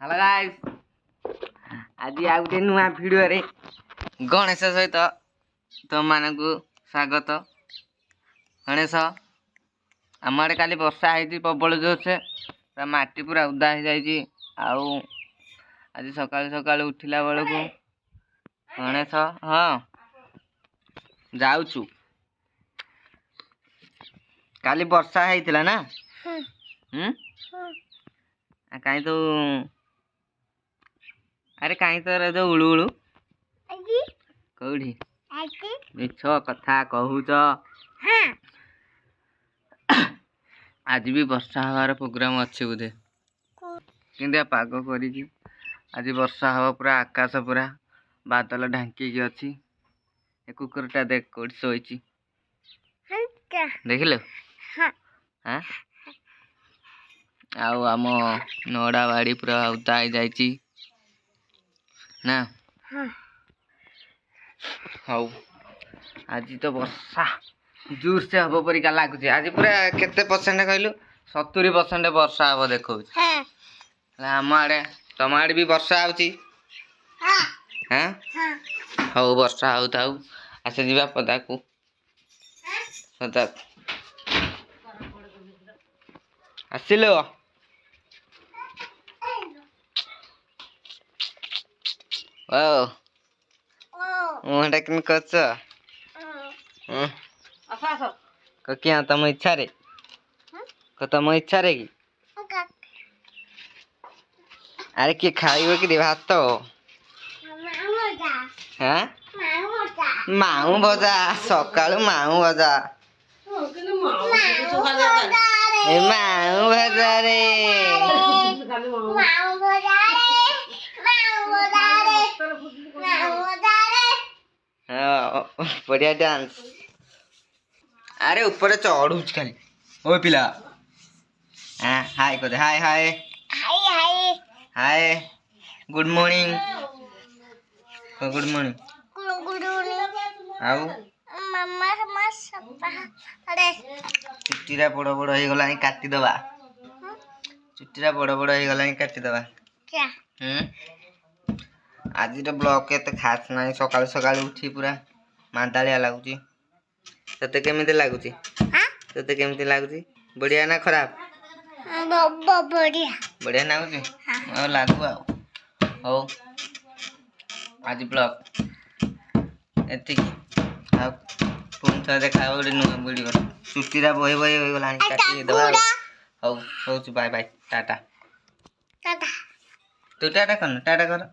Hello guys आज आ गोटे नुआ भिडियो रे गणेश सहित तुम मान को स्वागत। गणेश आम आड़े काली वर्षा है प्रबल जोर से माटी पूरा उदा हो जाए। आज सकाल सकाल उठिला बेल को गणेश हाँ जाऊचु काली वर्षा है ना कहीं तो अरे कहीं तो जो उड़ू उड़ू कौड़ी मिछ कथा कहूच आज भी वर्षा हबार प्रोग्राम अच्छे बोधे कि पाग कर आज वर्षा हवा पूरा आकाश पूरा बादल ढांकी अच्छी कुकुरटा देख कौट शोची देख लो हाँ आम नड़ा बाड़ी पूरा उदा हो जाए ना हाउ आज तो वर्षा जोर से हम परिका लगुच। आज पूरा केते परसेंट कहलु 70% वर्षा हम देखो आम आड़े तम आड़े भी वर्षा आउची हाँ हाउ वर्षा हाउ थाउ आस जा पदा को पदा आसिलो ओ मुहटा कि कर क्या तुम इच्छा रे तुम इच्छा रे कि अरे किए खाइब कि भात तो हाँ माऊ भजा सकाळु माऊ भजा माऊ भजा रे बढ़िया डांस। अरे ऊपर चढ़ू खाली ओ पिला हाँ हाय कदे hi hi hi hi good morning good morning आउ मामा अरे चुटीरा बड़ बड़ हो गला काटी दबा चुटीरा बड़ बड़ हो गला काटी दबा क्या आज ब्लॉग के खास ना सकाल सकाल उठी पूरा मांदालिया लगुच ते केमिति लगुच ते केमिति लगुच बढ़िया ना खराब बढ़िया बढ़िया लगुच हां लागू आ हो आज ब्लॉग एति आ पुन था देखा गोटे नुआ वीडियो चुटीरा बही बही हो गला काटी दबा हो हो बाय बाय टाटा टाटा तू टाटा कर